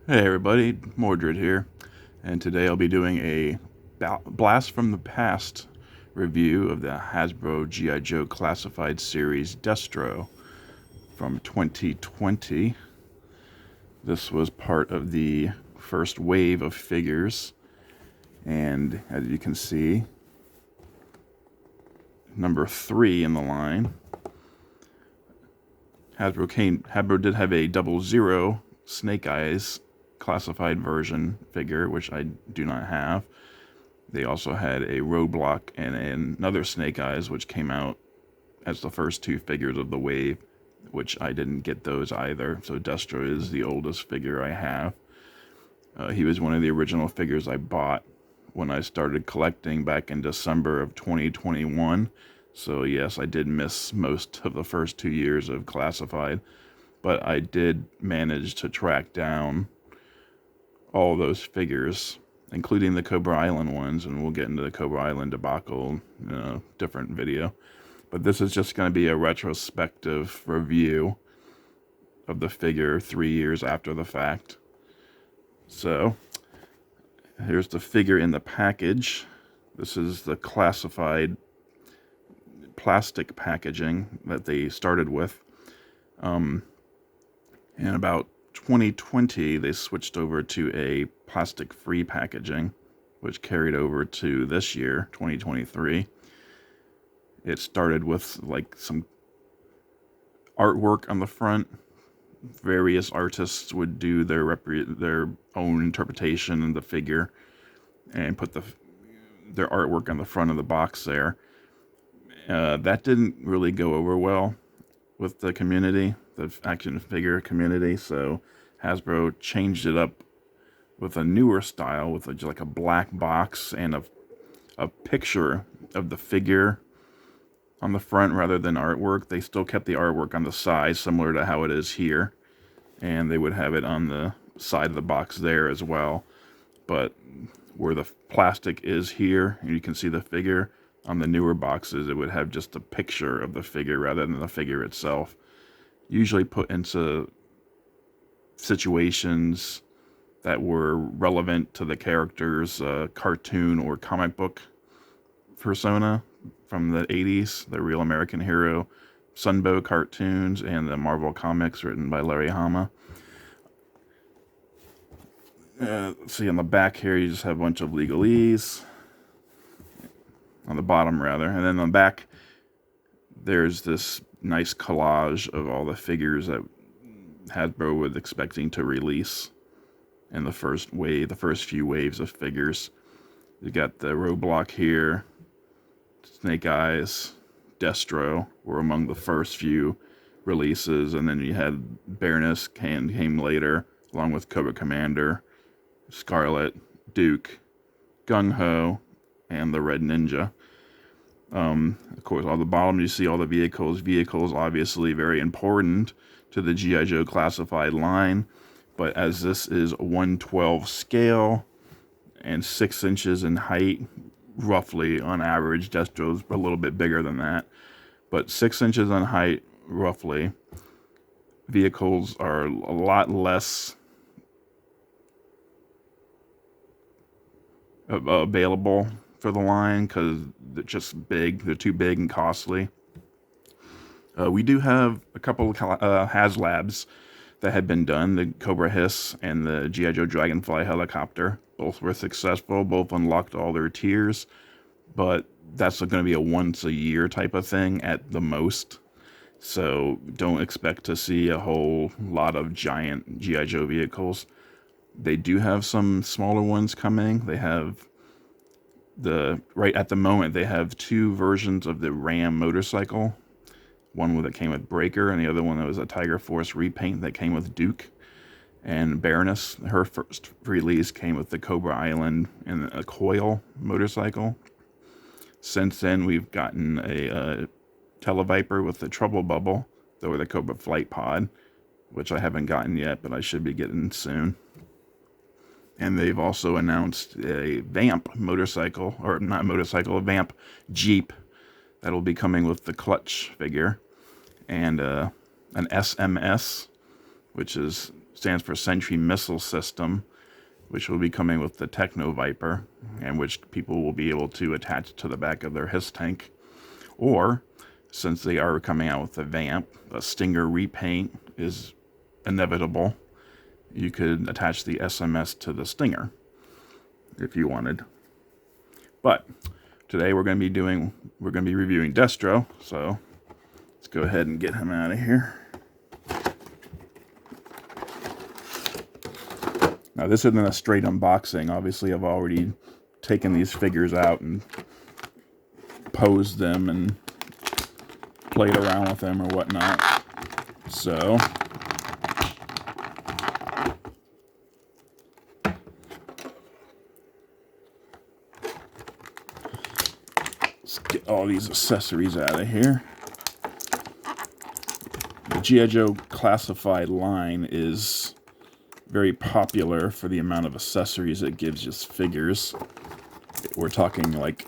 Hey everybody, Mordred here, and today I'll be doing a blast from the past review of the Hasbro G.I.Joe classified series Destro from 2020. This was part of the first wave of figures, and as you can see, number 3 in the line. Hasbro did have a 00 Snake Eyes classified version figure, which I do not have. They also had a Roadblock and another Snake Eyes, which came out as the first 2 figures of the wave, which I didn't get those either. So Destro is the oldest figure I have. He was one of the original figures I bought when I started collecting back in December of 2021. So yes, I did miss most of the first 2 years of classified, but I did manage to track down all those figures, including the Cobra Island ones, and we'll get into the Cobra Island debacle in a different video. But this is just going to be a retrospective review of the figure 3 years after the fact. So, here's the figure in the package. This is the classified plastic packaging that they started with. In about 2020, they switched over to a plastic-free packaging, which carried over to this year, 2023. It started with like some artwork on the front. Various artists would do their own interpretation of the figure and put their artwork on the front of the box there. That didn't really go over well with the community, the action figure community, so Hasbro changed it up with a newer style with like a black box and a picture of the figure on the front rather than artwork. They still kept the artwork on the side, similar to how it is here, and they would have it on the side of the box there as well. But where the plastic is here, and you can see the figure, on the newer boxes, it would have just a picture of the figure rather than the figure itself. Usually put into situations that were relevant to the character's cartoon or comic book persona from the 80s, the Real American Hero Sunbow cartoons and the Marvel comics written by Larry Hama. See on the back here, you just have a bunch of legalese. On the bottom, rather. And then on the back, there's this nice collage of all the figures that Hasbro was expecting to release in the first wave, the first few waves of figures. You got the Roadblock here, Snake Eyes, Destro were among the first few releases, and then you had Baroness came later, along with Cobra Commander, Scarlet, Duke, Gung Ho, and the Red Ninja. Of course, on the bottom you see all the vehicles. Vehicles obviously very important to the G.I.Joe classified line, but as this is 1/12 scale and 6 inches in height, roughly on average, Destro's a little bit bigger than that, but 6 inches in height, roughly, vehicles are a lot less available for the line because they're just big. They're too big and costly. We do have a couple of HasLabs that had been done, the Cobra Hiss and the G.I. Joe Dragonfly helicopter. Both were successful, both unlocked all their tiers, but that's going to be a once a year type of thing at the most. So don't expect to see a whole lot of giant G.I. Joe vehicles. They do have some smaller ones coming. They have right at the moment, they have 2 versions of the Ram motorcycle. One that came with Breaker, and the other one that was a Tiger Force repaint that came with Duke. And Baroness, her first release came with the Cobra Island and a Coil motorcycle. Since then, we've gotten a Televiper with the Trouble Bubble, or the Cobra Flight Pod, which I haven't gotten yet, but I should be getting soon. And they've also announced a Vamp motorcycle, or not motorcycle, a Vamp Jeep that'll be coming with the Clutch figure, and an SMS which stands for Sentry Missile System, which will be coming with the Techno Viper, and which people will be able to attach to the back of their HISS tank. Or, since they are coming out with the Vamp, a Stinger repaint is inevitable. You could attach the SMS to the Stinger if you wanted. But today we're going to be reviewing Destro, so let's go ahead and get him out of here. Now this isn't a straight unboxing. Obviously I've already taken these figures out and posed them and played around with them or whatnot. So let's get all these accessories out of here. The G.I.Joe classified line is very popular for the amount of accessories it gives you figures. We're talking like,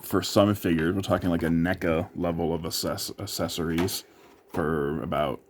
for some figures, we're talking like a NECA level of accessories for about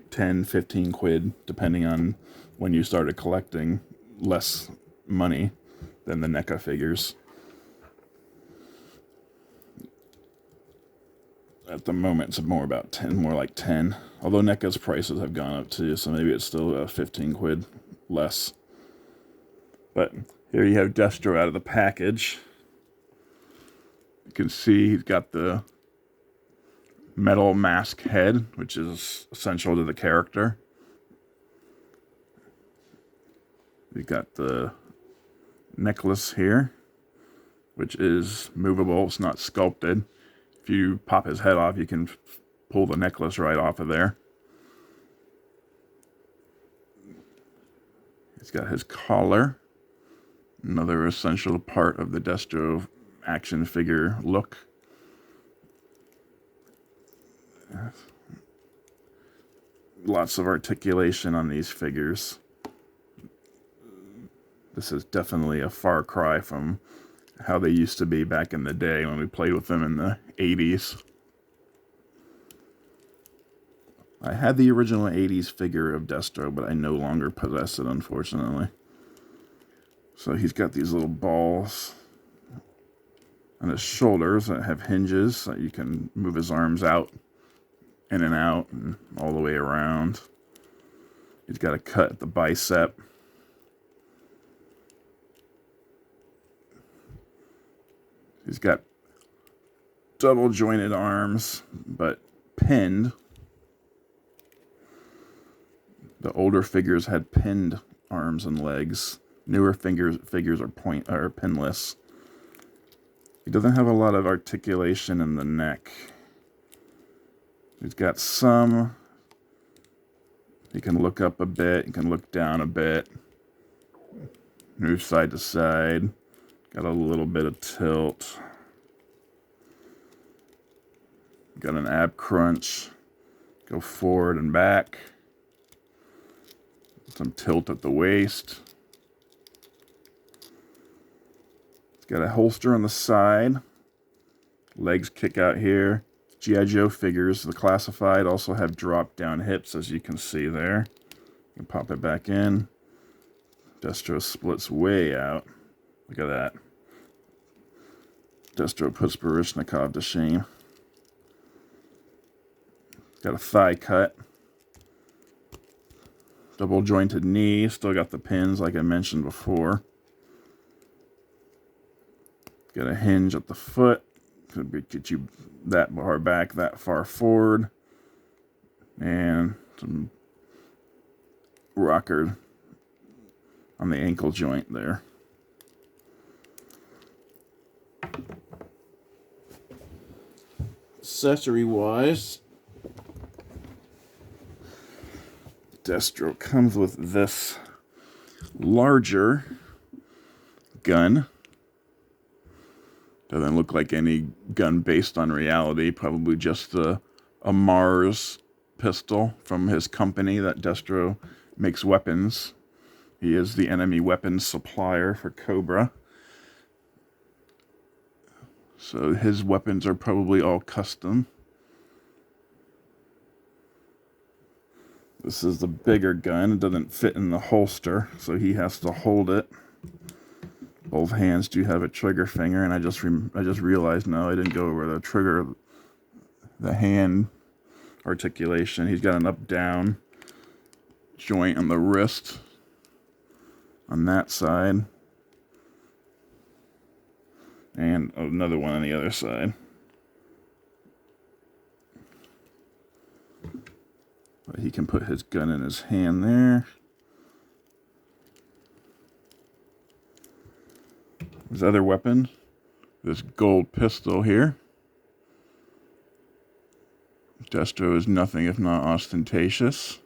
10, 15 quid, depending on when you started collecting. Less money than the NECA figures. At the moment, it's more like 10. Although NECA's prices have gone up too, so maybe it's still 15 quid less. But here you have Destro out of the package. You can see he's got the metal mask head, which is essential to the character. We've got the necklace here, which is movable. It's not sculpted. If you pop his head off, you can pull the necklace right off of there. He's got his collar, another essential part of the Destro action figure look. Lots of articulation on these figures. This is definitely a far cry from how they used to be back in the day when we played with them in the 80s. I had the original 80s figure of Destro, but I no longer possess it, unfortunately. So he's got these little balls on his shoulders that have hinges, so you can move his arms out, in and out, and all the way around. He's got a cut at the bicep. He's got double jointed arms, but pinned. The older figures had pinned arms and legs. Newer figures are pinless. He doesn't have a lot of articulation in the neck. He's got some. He can look up a bit. He can look down a bit. Move side to side. Got a little bit of tilt. Got an ab crunch. Go forward and back. Some tilt at the waist. It's got a holster on the side. Legs kick out here. G.I.Joe figures, the classified, also have drop down hips, as you can see there. You can pop it back in. Destro splits way out. Look at that. Destro puts Baryshnikov to shame. Got a thigh cut. Double jointed knee. Still got the pins like I mentioned before. Got a hinge at the foot. Could get you that far back, that far forward. And some rocker on the ankle joint there. Accessory wise, Destro comes with this larger gun. Doesn't look like any gun based on reality, probably just a Mars pistol from his company that Destro makes weapons. He is the enemy weapons supplier for Cobra. So his weapons are probably all custom. This is the bigger gun. It doesn't fit in the holster, so he has to hold it. Both hands do have a trigger finger, and I just realized, no, I didn't go over the trigger, the hand articulation. He's got an up-down joint on the wrist on that side, and another one on the other side. But he can put his gun in his hand there. His other weapon, this gold pistol here. Destro is nothing if not ostentatious.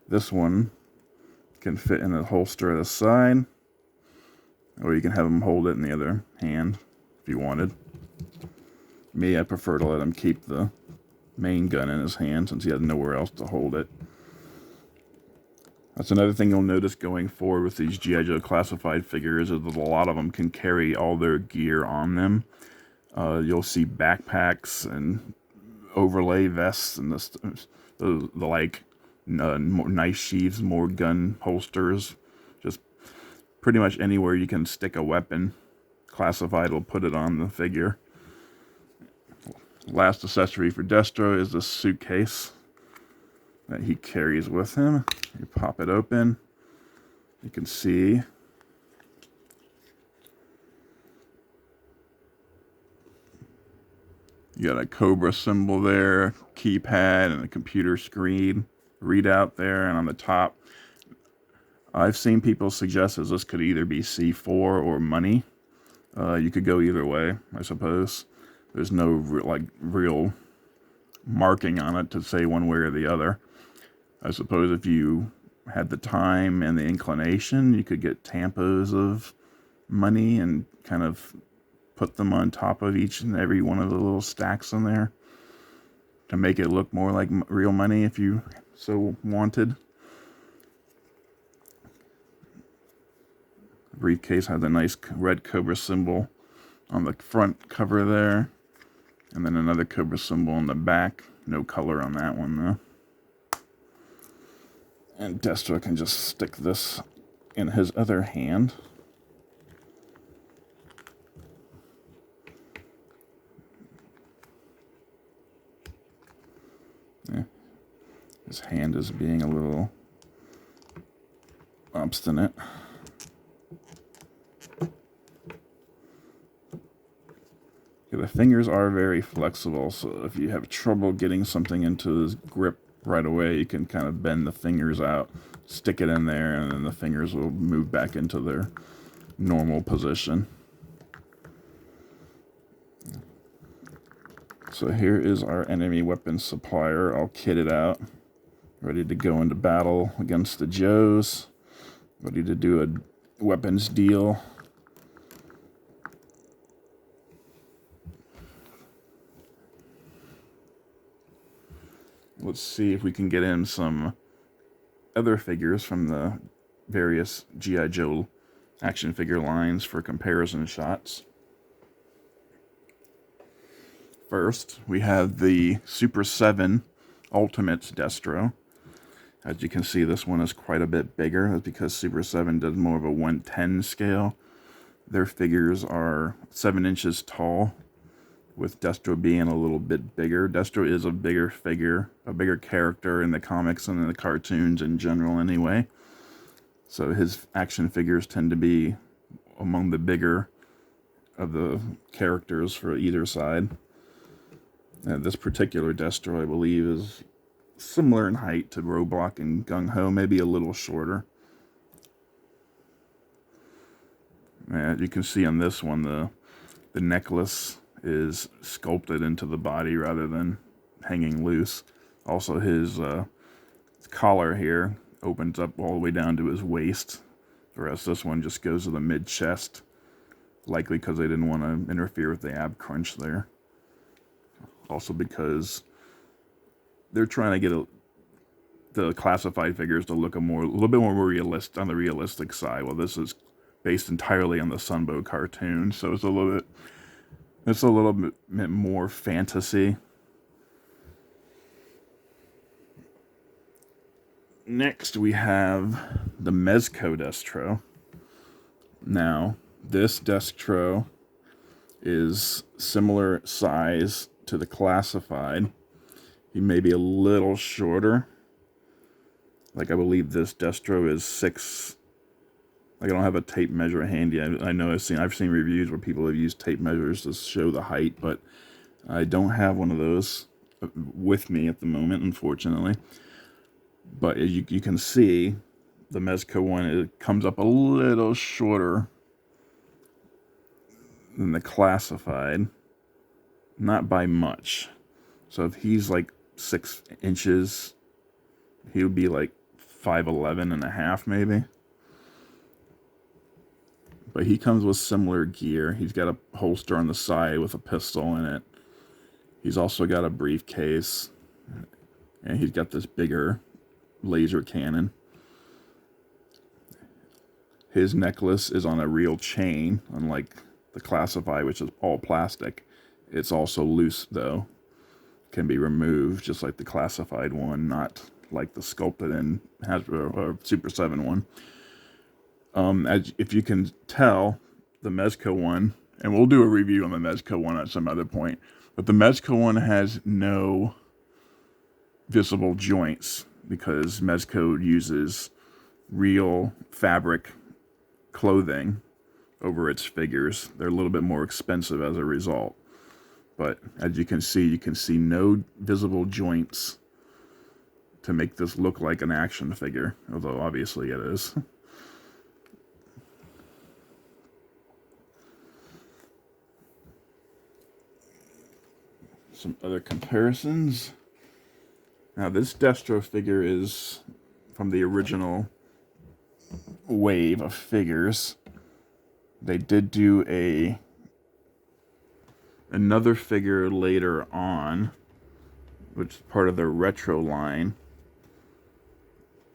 This one can fit in a holster at the side, or you can have him hold it in the other hand if you wanted. Me, I prefer to let him keep the main gun in his hand since he has nowhere else to hold it. That's another thing you'll notice going forward with these G.I. Joe classified figures is that a lot of them can carry all their gear on them. You'll see backpacks and overlay vests and the like, knife sheaths, more gun holsters. Just pretty much anywhere you can stick a weapon classified will put it on the figure. Last accessory for Destro is the suitcase that he carries with him. You pop it open. You can see you got a Cobra symbol there, keypad, and a computer screen readout there, and on the top, I've seen people suggest that this could either be C4 or money. You could go either way, I suppose. There's no real marking on it to say one way or the other. I suppose if you had the time and the inclination, you could get tampos of money and kind of put them on top of each and every one of the little stacks in there to make it look more like real money if you so wanted. The briefcase has a nice red Cobra symbol on the front cover there, and then another Cobra symbol on the back. No color on that one though. And Destro can just stick this in his other hand. Yeah. His hand is being a little obstinate. The fingers are very flexible, so if you have trouble getting something into his grip right away, you can kind of bend the fingers out, stick it in there, and then the fingers will move back into their normal position. So here is our enemy weapons supplier, all kitted out, ready to go into battle against the Joes, ready to do a weapons deal. Let's see if we can get in some other figures from the various G.I. Joe action figure lines for comparison shots. First, we have the Super 7 Ultimates Destro. As you can see, this one is quite a bit bigger. That's because Super 7 does more of a 1/10 scale. Their figures are 7 inches tall, with Destro being a little bit bigger. Destro is a bigger figure, a bigger character in the comics and in the cartoons in general anyway. So his action figures tend to be among the bigger of the characters for either side. This particular Destro, I believe, is similar in height to Roadblock and Gung Ho, maybe a little shorter. As you can see on this one, the necklace is sculpted into the body rather than hanging loose. Also, his collar here opens up all the way down to his waist, whereas this one just goes to the mid-chest, likely because they didn't want to interfere with the ab crunch there. Also because they're trying to get the classified figures to look a little bit more realistic, on the realistic side. Well, this is based entirely on the Sunbow cartoon, so it's a little bit more fantasy. Next, we have the Mezco Destro. Now, this Destro is similar size to the classified. He may be a little shorter. Like, I believe this Destro is 6. Like, I don't have a tape measure handy. I know I've seen reviews where people have used tape measures to show the height, but I don't have one of those with me at the moment, unfortunately. But as you can see, the Mezco one, it comes up a little shorter than the classified. Not by much. So if he's like 6 inches, he would be like 5'11" and a half maybe. But he comes with similar gear. He's got a holster on the side with a pistol in it. He's also got a briefcase. And he's got this bigger laser cannon. His necklace is on a real chain, unlike the classified, which is all plastic. It's also loose, though. Can be removed, just like the classified one, not like the sculpted in Hasbro or Super 7 one. If you can tell, the Mezco one, and we'll do a review on the Mezco one at some other point, but the Mezco one has no visible joints because Mezco uses real fabric clothing over its figures. They're a little bit more expensive as a result. But as you can see no visible joints to make this look like an action figure, although obviously it is. Some other comparisons. Now this Destro figure is from the original wave of figures. They did do another figure later on, which is part of their retro line,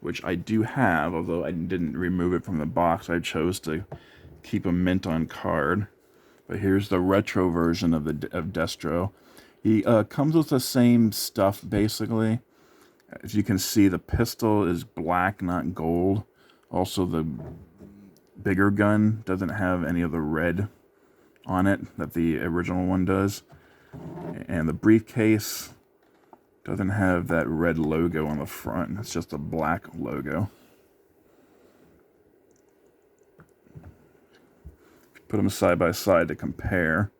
which I do have, although I didn't remove it from the box. I chose to keep a mint on card. But here's the retro version of Destro. He comes with the same stuff, basically. As you can see, the pistol is black, not gold. Also, the bigger gun doesn't have any of the red on it that the original one does. And the briefcase doesn't have that red logo on the front. It's just a black logo. Put them side by side to compare.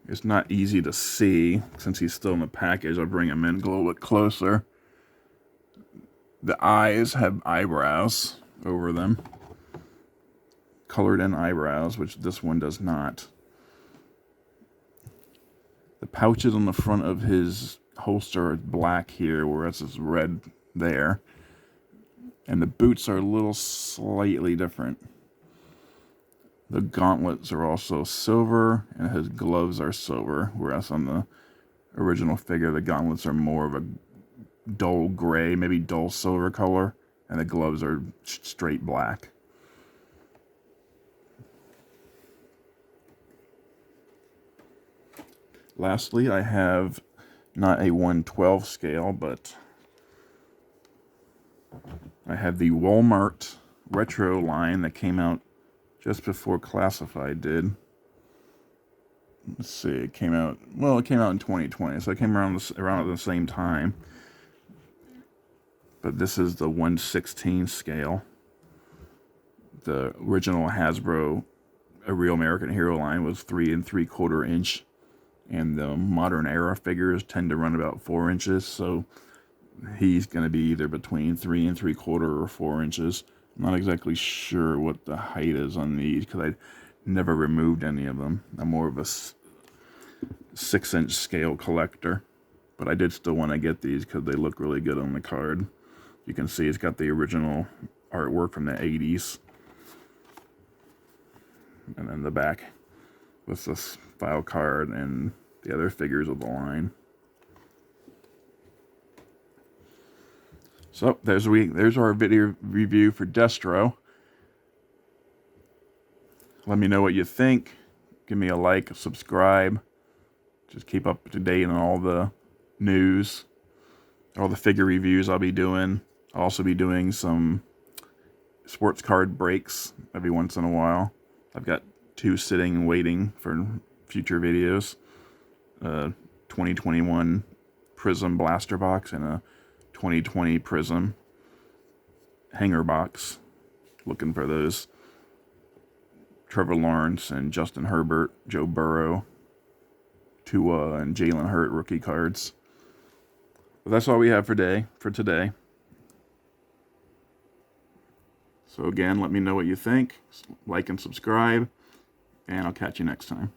It's not easy to see since he's still in the package. I'll bring him in a little bit closer. The eyes have eyebrows over them. Colored in eyebrows, which this one does not. The pouches on the front of his holster are black here, whereas it's red there. And the boots are a little slightly different. The gauntlets are also silver, and his gloves are silver, whereas on the original figure, the gauntlets are more of a dull gray, maybe dull silver color, and the gloves are straight black. Lastly, I have not a 1/12 scale, but I have the Walmart retro line that came out just before Classified did. Let's see, it came out in 2020, so it came around at the same time. But this is the 1/16 scale. The original Hasbro, A Real American Hero line, was 3 3/4 inch, and the modern era figures tend to run about 4 inches, so he's going to be either between 3 3/4 or 4 inches. I'm not exactly sure what the height is on these because I never removed any of them. I'm more of a 6-inch scale collector, but I did still want to get these because they look really good on the card. You can see it's got the original artwork from the 80s. And then the back with this file card and the other figures of the line. So there's our video review for Destro. Let me know what you think. Give me a like, subscribe. Just keep up to date on all the news. all the figure reviews I'll be doing. I'll also be doing some sports card breaks every once in a while. I've got 2 sitting and waiting for future videos. 2021 Prism Blaster Box and a 2020 Prism Hanger Box. Looking for those Trevor Lawrence and Justin Herbert, Joe Burrow, Tua, and Jalen Hurt rookie cards. But that's all we have for today. So again, let me know what you think. Like and subscribe, and I'll catch you next time.